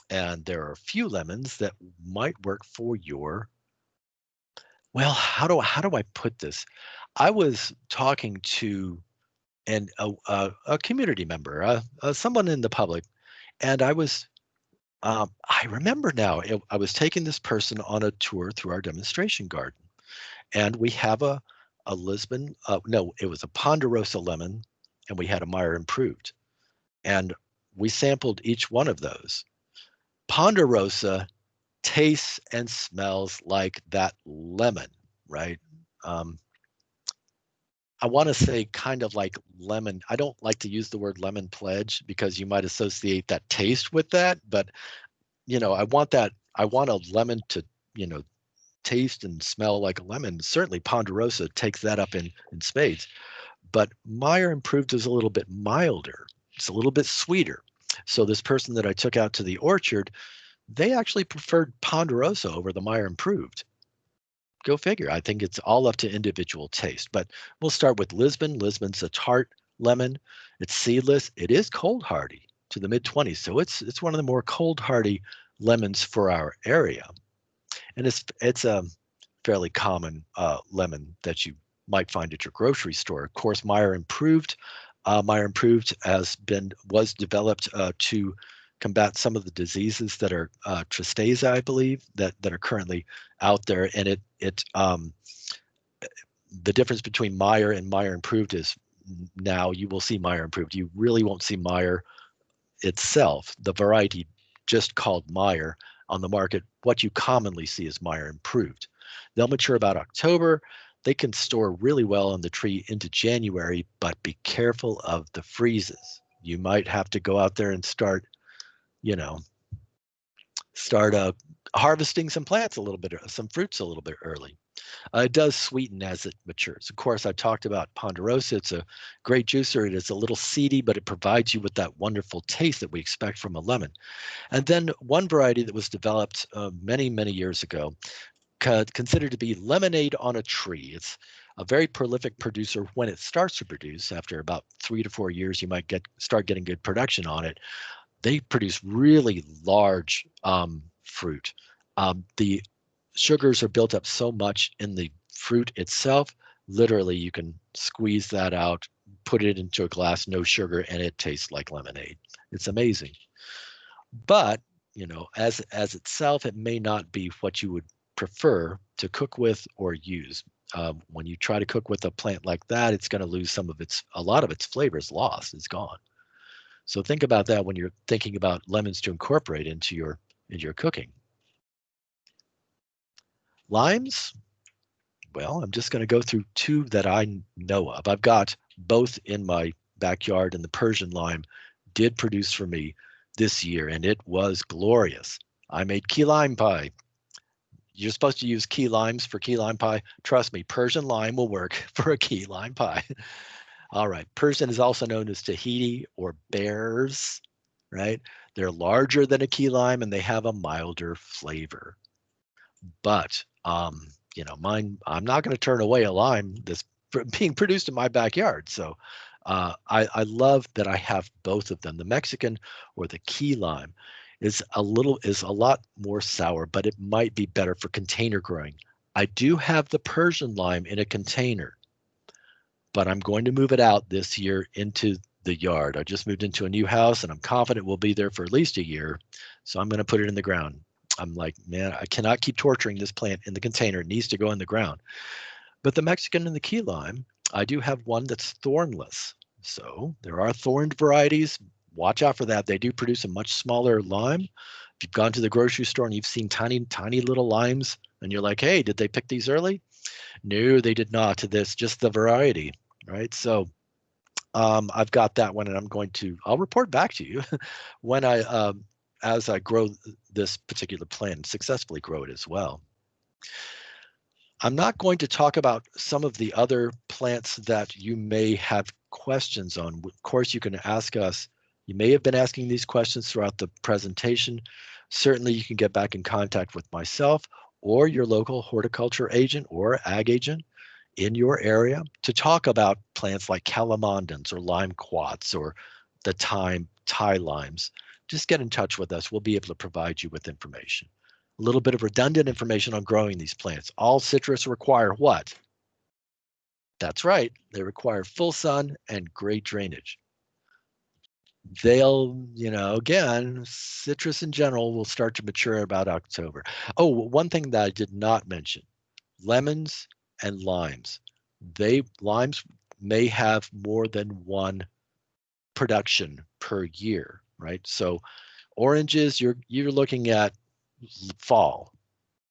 And there are a few lemons that might work for your, well, how do I put this? I was talking to a community member, someone in the public, and I remember now, I was taking this person on a tour through our demonstration garden, and we have a Lisbon, no, it was a Ponderosa lemon, and we had a Meyer Improved, and we sampled each one of those. Ponderosa tastes and smells like that lemon, right? I want to say kind of like lemon. I don't like to use the word lemon pledge because you might associate that taste with that, but I want a lemon to, taste and smell like a lemon. Certainly Ponderosa takes that up in spades, but Meyer Improved is a little bit milder. It's a little bit sweeter. So this person that I took out to the orchard, they actually preferred Ponderosa over the Meyer Improved. Go figure. I think it's all up to individual taste, but we'll start with Lisbon. Lisbon's a tart lemon. It's seedless. It is cold hardy to the mid-20s. So it's one of the more cold hardy lemons for our area. And it's a fairly common lemon that you might find at your grocery store. Of course, Meyer Improved. Meyer Improved was developed to combat some of the diseases that are tristeza, I believe, that are currently out there. And the difference between Meyer and Meyer Improved is now you will see Meyer Improved. You really won't see Meyer itself, the variety just called Meyer on the market. What you commonly see is Meyer Improved. They'll mature about October. They can store really well on the tree into January, but be careful of the freezes. You might have to go out there and start harvesting some plants some fruits a little bit early. It does sweeten as it matures. Of course, I talked about Ponderosa. It's a great juicer. It is a little seedy, but it provides you with that wonderful taste that we expect from a lemon. And then one variety that was developed many, many years ago, considered to be lemonade on a tree. a very prolific producer when it starts to produce. After about 3 to 4 years, you might start getting good production on it. They produce really large fruit. The sugars are built up so much in the fruit itself. Literally, you can squeeze that out, put it into a glass, no sugar, and it tastes like lemonade. It's amazing. But, you know, as itself, it may not be what you would prefer to cook with or use. When you try to cook with a plant like that, it's going to lose a lot of its flavor is lost. It's gone. So think about that when you're thinking about lemons to incorporate into your cooking. Limes, well, I'm just going to go through two that I know of. I've got both in my backyard, and the Persian lime did produce for me this year, and it was glorious. I made key lime pie. You're supposed to use key limes for key lime pie. Trust me, Persian lime will work for a key lime pie. All right, Persian is also known as Tahiti or bears, right? They're larger than a key lime and they have a milder flavor. But you know, mine, I'm not going to turn away a lime that's being produced in my backyard. So I love that I have both of them. The Mexican or the key lime is a lot more sour, but it might be better for container growing. I do have the Persian lime in a container, but I'm going to move it out this year into the yard. I just moved into a new house and I'm confident we'll be there for at least a year. So I'm going to put it in the ground. I'm like, man, I cannot keep torturing this plant in the container. It needs to go in the ground. But the Mexican and the key lime, I do have one that's thornless. So there are thorned varieties. Watch out for that. They do produce a much smaller lime. If you've gone to the grocery store and you've seen tiny, tiny little limes and you're like, hey, did they pick these early? No, they did not. This just the variety, right? So I've got that one, and I'll report back to you when as I grow this particular plant, successfully grow it as well. I'm not going to talk about some of the other plants that you may have questions on. Of course, you can ask us. You may have been asking these questions throughout the presentation. Certainly, you can get back in contact with myself or your local horticulture agent or ag agent in your area to talk about plants like calamondins or lime quats or the Thai limes. Just get in touch with us. We'll be able to provide you with information. A little bit of redundant information on growing these plants. All citrus require what? That's right. They require full sun and great drainage. They'll, you know, again, citrus in general will start to mature about October. Oh, one thing that I did not mention, lemons and limes. Limes may have more than one production per year, right? So oranges, you're looking at fall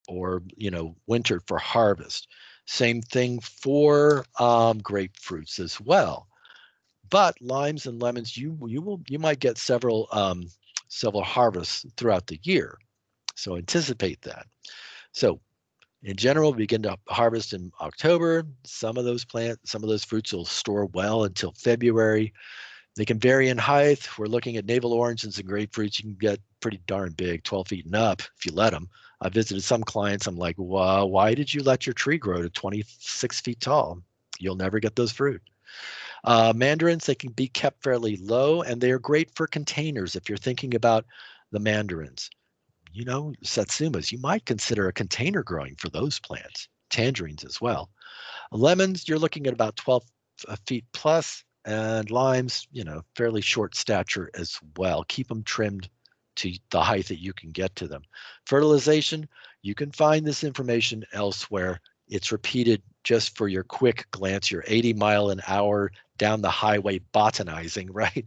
or, you know, winter for harvest. Same thing for grapefruits as well. But limes and lemons, you might get several harvests throughout the year. So anticipate that. So in general, we begin to harvest in October. Some of those fruits will store well until February. They can vary in height. We're looking at Naval Oranges and grapefruits. You can get pretty darn big, 12 feet and up if you let them. I visited some clients. I'm like, wow, why did you let your tree grow to 26 feet tall? You'll never get those fruit. Mandarins, they can be kept fairly low, and they are great for containers. If you're thinking about the mandarins, you know, satsumas, you might consider a container growing for those plants. Tangerines as well. Lemons, you're looking at about 12 feet plus, and limes, you know, fairly short stature as well. Keep them trimmed to the height that you can get to them. Fertilization, you can find this information elsewhere. It's repeated just for your quick glance, your 80-mile-an-hour down the highway botanizing, right?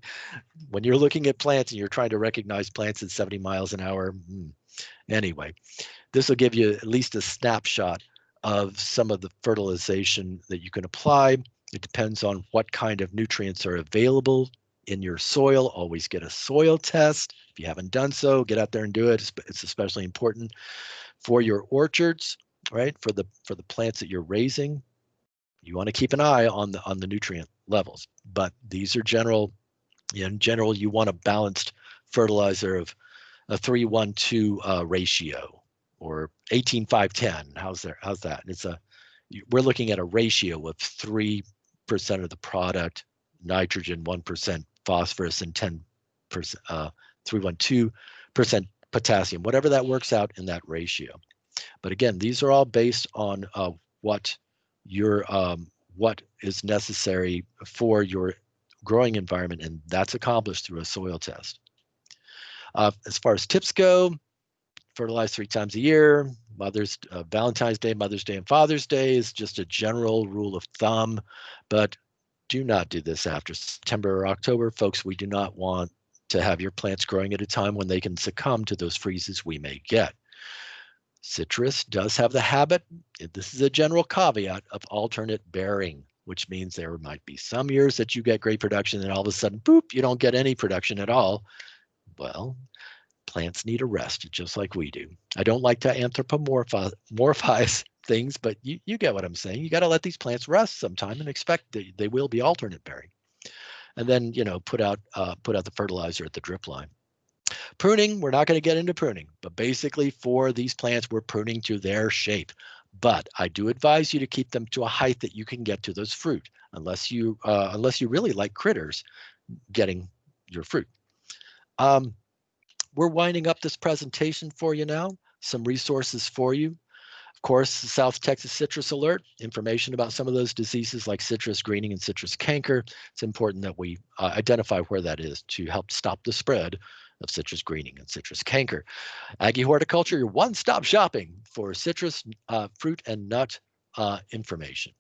When you're looking at plants and you're trying to recognize plants at 70 miles an hour, anyway, this will give you at least a snapshot of some of the fertilization that you can apply. It depends on what kind of nutrients are available in your soil. Always get a soil test. If you haven't done so, get out there and do it. It's especially important for your orchards, right? For the plants that you're raising. You want to keep an eye on the nutrient levels, but these are general. In general, you want a balanced fertilizer of a 3:1:2 ratio or 18:5:10. How's that? we're looking at a ratio of 3% of the product, nitrogen, 1% phosphorus, and 10%, 312% potassium, whatever that works out in that ratio. But again, these are all based on what is necessary for your growing environment, and that's accomplished through a soil test. As far as tips go, fertilize 3 times a year. Valentine's Day, Mother's Day, and Father's Day is just a general rule of thumb, but do not do this after September or October. Folks, we do not want to have your plants growing at a time when they can succumb to those freezes we may get. Citrus does have the habit, this is a general caveat, of alternate bearing, which means there might be some years that you get great production and all of a sudden, boop, you don't get any production at all. Well, plants need a rest, just like we do. I don't like to anthropomorphize things, but you get what I'm saying. You got to let these plants rest sometime and expect that they will be alternate bearing. And then, put out the fertilizer at the drip line. Pruning, we're not going to get into pruning, but basically for these plants, we're pruning to their shape. But I do advise you to keep them to a height that you can get to those fruit, unless you really like critters getting your fruit. We're winding up this presentation for you now. Some resources for you. Of course, the South Texas Citrus Alert, information about some of those diseases like citrus greening and citrus canker. It's important that we identify where that is to help stop the spread of citrus greening and citrus canker. Aggie Horticulture, your one-stop shopping for citrus, fruit, and nut information.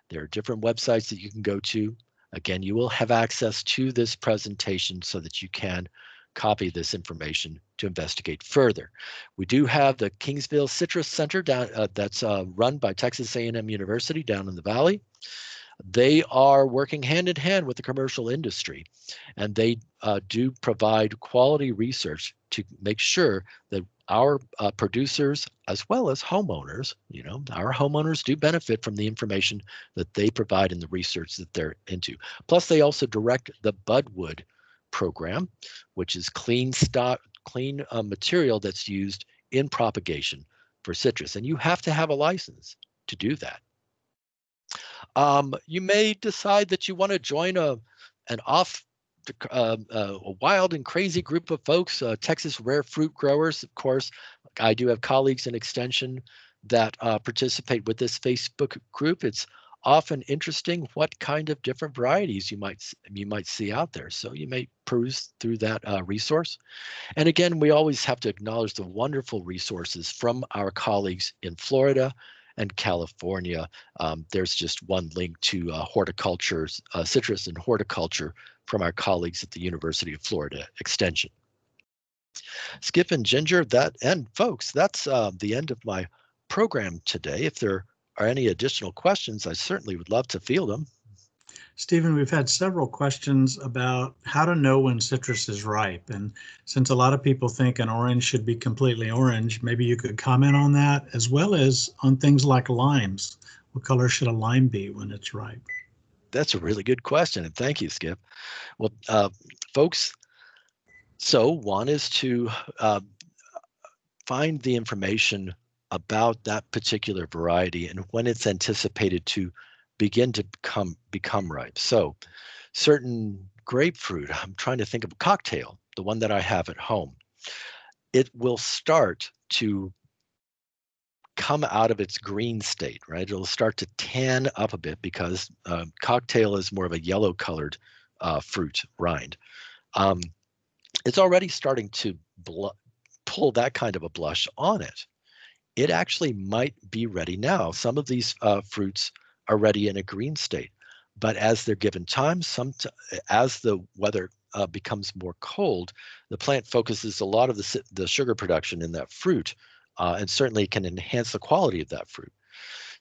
There are different websites that you can go to. Again, you will have access to this presentation so that you can copy this information to investigate further. We do have the Kingsville Citrus Center down that's run by Texas A&M University down in the Valley. They are working hand in hand with the commercial industry, and they do provide quality research to make sure that our producers, as well as homeowners, our homeowners do benefit from the information that they provide in the research that they're into. Plus, they also direct the Budwood program, which is clean material that's used in propagation for citrus, and you have to have a license to do that. You may decide that you want to join a wild and crazy group of folks, Texas rare fruit growers. Of course, I do have colleagues in Extension that participate with this Facebook group. It's often interesting what kind of different varieties you might see out there. So you may peruse through that resource. And again, we always have to acknowledge the wonderful resources from our colleagues in Florida and California. There's just one link to horticulture, citrus and horticulture from our colleagues at the University of Florida Extension. Skip and Ginger, folks, that's the end of my program today. If there are any additional questions, I certainly would love to field them. Stephen, we've had several questions about how to know when citrus is ripe. And since a lot of people think an orange should be completely orange, maybe you could comment on that, as well as on things like limes. What color should a lime be when it's ripe? That's a really good question, and thank you, Skip. Well, folks, so one is to find the information about that particular variety and when it's anticipated to begin to become ripe. So certain grapefruit, I'm trying to think of a cocktail, the one that I have at home, it will start to come out of its green state, right? It'll start to tan up a bit because cocktail is more of a yellow colored fruit rind. It's already starting to pull that kind of a blush on it. It actually might be ready now. Some of these fruits are ready in a green state, but as they're given time, as the weather becomes more cold, the plant focuses a lot of the sugar production in that fruit, and certainly can enhance the quality of that fruit.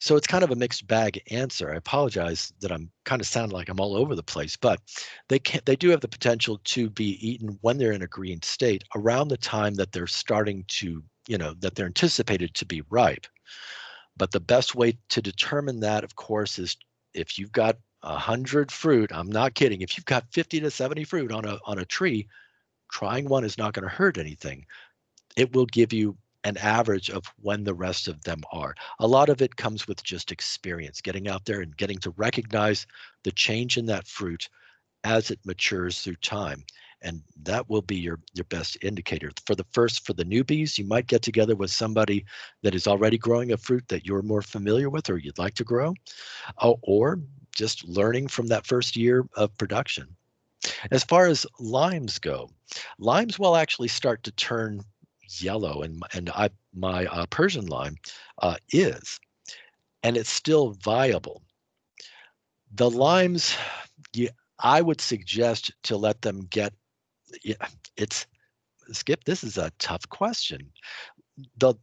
So it's kind of a mixed bag answer. I apologize that I'm kind of sounding like I'm all over the place, but they do have the potential to be eaten when they're in a green state around the time that they're starting to, that they're anticipated to be ripe. But the best way to determine that, of course, is if you've got 100 fruit, I'm not kidding, if you've got 50 to 70 fruit on a tree, trying one is not going to hurt anything. It will give you an average of when the rest of them are. A lot of it comes with just experience, getting out there and getting to recognize the change in that fruit as it matures through time. And that will be your best indicator. For the newbies, you might get together with somebody that is already growing a fruit that you're more familiar with or you'd like to grow, or just learning from that first year of production. As far as limes go, limes will actually start to turn yellow, and my Persian lime is, and it's still viable. The limes, I would suggest to let them get. It's Skip. This is a tough question. The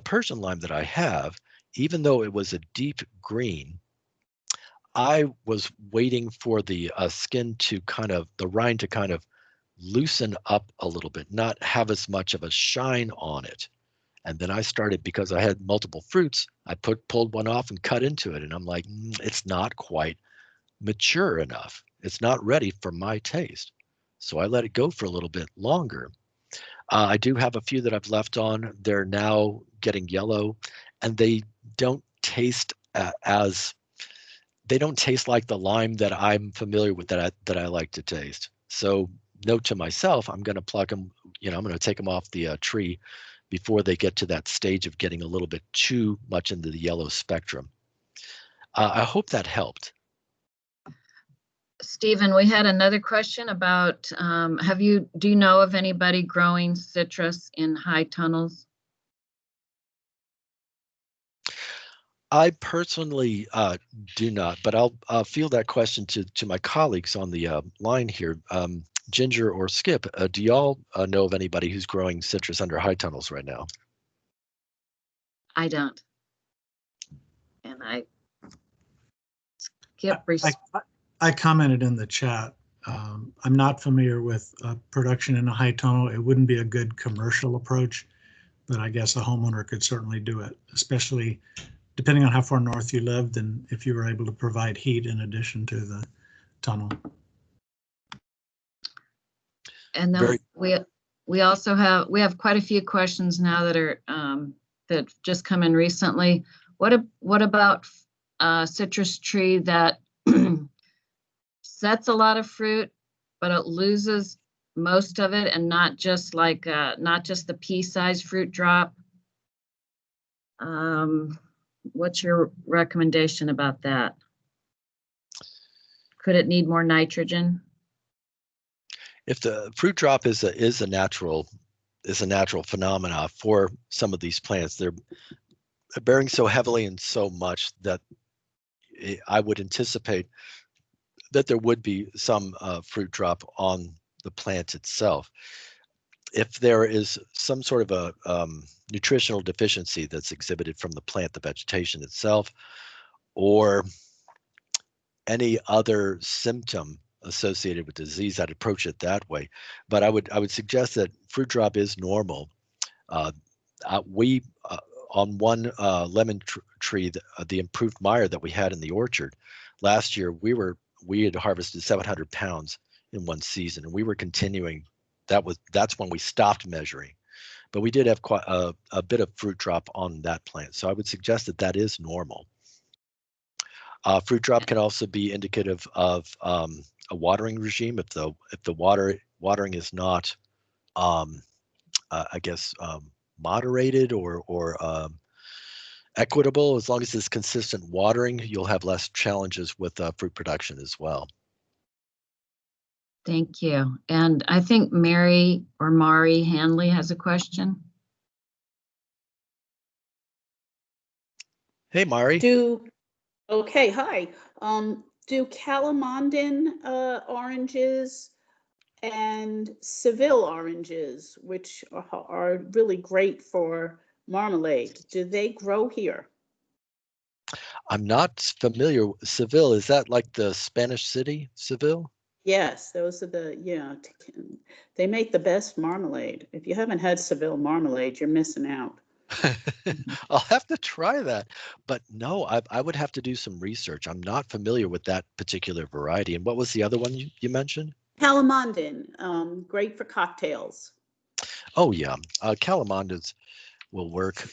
Persian lime that I have, even though it was a deep green, I was waiting for the skin to the rind to kind of loosen up a little bit, not have as much of a shine on it. And then I started, because I had multiple fruits, I pulled one off and cut into it. And I'm like, it's not quite mature enough. It's not ready for my taste. So I let it go for a little bit longer. I do have a few that I've left on. They're now getting yellow, and they don't taste they don't taste like the lime that I'm familiar with, that I like to taste. So note to myself, I'm going to pluck them, I'm going to take them off the tree before they get to that stage of getting a little bit too much into the yellow spectrum. I hope that helped. Stephen, we had another question about, do you know of anybody growing citrus in high tunnels? I personally do not, but I'll field that question to my colleagues on the line here. Ginger or Skip, do y'all know of anybody who's growing citrus under high tunnels right now? I don't. And Skip. I commented in the chat. I'm not familiar with production in a high tunnel. It wouldn't be a good commercial approach, but I guess a homeowner could certainly do it, especially depending on how far north you lived and if you were able to provide heat in addition to the tunnel. And then we also have quite a few questions now that are that just come in recently. What about a citrus tree that sets a lot of fruit, but it loses most of it, and not just the pea-sized fruit drop? What's your recommendation about that? Could it need more nitrogen? If the fruit drop is a natural phenomena for some of these plants, they're bearing so heavily and so much that I would anticipate that there would be some fruit drop on the plant itself. If there is some sort of a nutritional deficiency that's exhibited from the plant, the vegetation itself, or any other symptom associated with disease, I'd approach it that way. But I would suggest that fruit drop is normal. We on one lemon tree, the improved Meyer that we had in the orchard last year, we had harvested 700 pounds in one season, and we were continuing. That's when we stopped measuring, but we did have quite a bit of fruit drop on that plant. So I would suggest that is normal. Fruit drop can also be indicative of a watering regime. If the watering is not, I guess, moderated or equitable, as long as it's consistent watering, you'll have less challenges with fruit production as well. Thank you. And I think Mary Hanley has a question. Hey, Mari. Okay, hi. Do Calamandan oranges and Seville oranges, which are really great for marmalade, do they grow here? I'm not familiar. Seville, is that like the Spanish city, Seville? Yes, those are they make the best marmalade. If you haven't had Seville marmalade, you're missing out. I'll have to try that. But no, I would have to do some research. I'm not familiar with that particular variety. And what was the other one you mentioned? Calamandan, great for cocktails. Oh, yeah. Calamandans, will work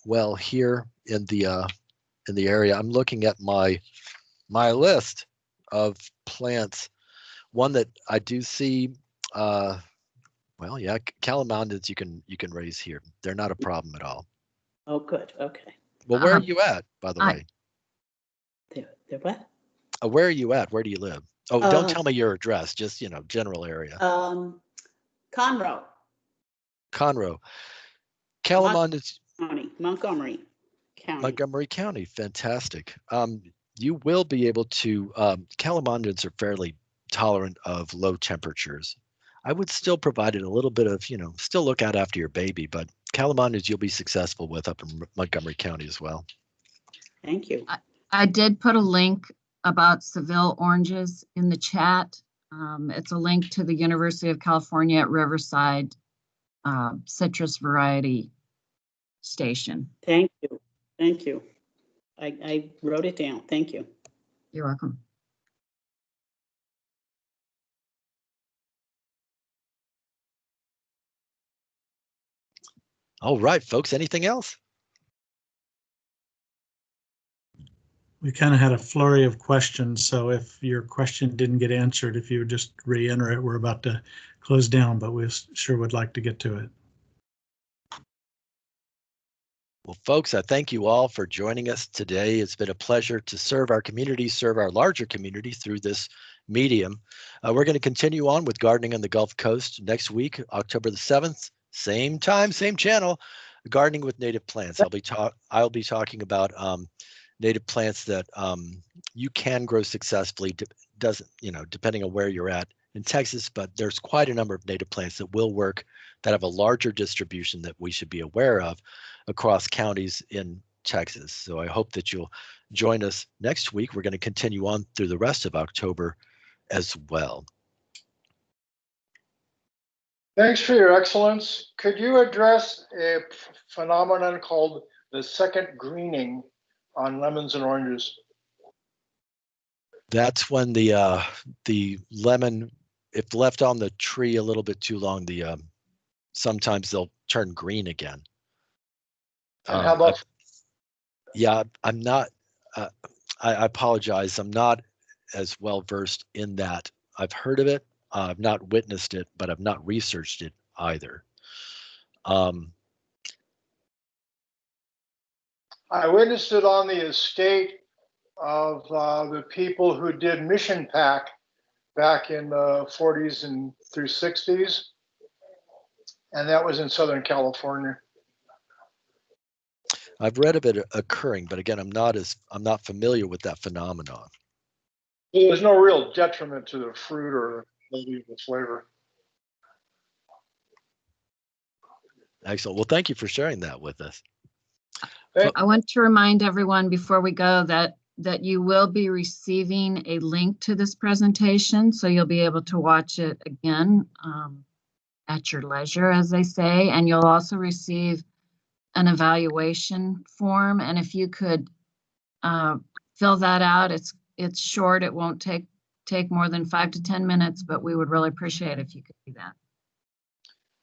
well here in the area. I'm looking at my list of plants. One that I do see, well, yeah, calamondins you can raise here. They're not a problem at all. Oh, good. Okay. Well, where are you at, by the way? They're what? Where are you at? Where do you live? Oh, don't tell me your address, just, general area. Conroe. Conroe. Calamondins. Montgomery County. Montgomery County, fantastic. You will be able to, calamondins are fairly tolerant of low temperatures. I would still provide it a little bit of, still look out after your baby, but calamondins you'll be successful with up in Montgomery County as well. Thank you. I did put a link about Seville Oranges in the chat. It's a link to the University of California at Riverside citrus variety station. Thank you. Thank you. I wrote it down. Thank you. You're welcome. All right, folks, anything else? We kind of had a flurry of questions, so if your question didn't get answered, if you would just re-enter it, we're about to close down, but we sure would like to get to it. Well, folks, I thank you all for joining us today. It's been a pleasure to serve our community, serve our larger community through this medium. We're going to continue on with gardening on the Gulf Coast next week, October the 7th, same time, same channel, gardening with native plants. I'll be talking about native plants that you can grow successfully, depending on where you're at in Texas, but there's quite a number of native plants that will work that have a larger distribution that we should be aware of across counties in Texas. So I hope that you'll join us next week. We're going to continue on through the rest of October as well. Thanks for your excellence. Could you address a phenomenon called the second greening on lemons and oranges? That's when the lemon, if left on the tree a little bit too long, sometimes they'll turn green again. And how about? Yeah, I'm not. I apologize. I'm not as well versed in that. I've heard of it. I've not witnessed it, but I've not researched it either. I witnessed it on the estate of the people who did mission pack back in the 40s and through 60s. And that was in Southern California. I've read of it occurring, but again, I'm not familiar with that phenomenon. There was no real detriment to the fruit or maybe the flavor. Excellent. Well, thank you for sharing that with us. I want to remind everyone before we go that you will be receiving a link to this presentation, so you'll be able to watch it again at your leisure, as they say, and you'll also receive an evaluation form. And if you could fill that out, it's short. It won't take more than 5 to 10 minutes, but we would really appreciate it if you could do that.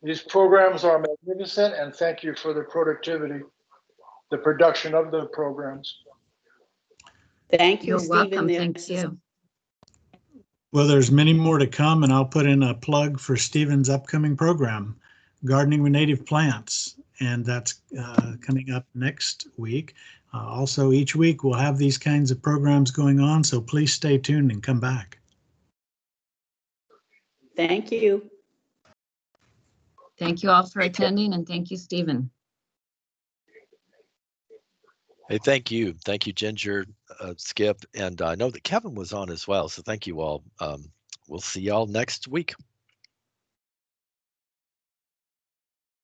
These programs are magnificent, and thank you for the productivity, the production of the programs. Thank you, You're Stephen. welcome. Thank you. Well, there's many more to come, and I'll put in a plug for Stephen's upcoming program, Gardening with Native Plants, and that's coming up next week. Also, each week we'll have these kinds of programs going on, so please stay tuned and come back. Thank you. Thank you all for attending, and thank you, Stephen. Hey, thank you. Thank you, Ginger, Skip, and I know that Kevin was on as well, so thank you all. We'll see y'all next week.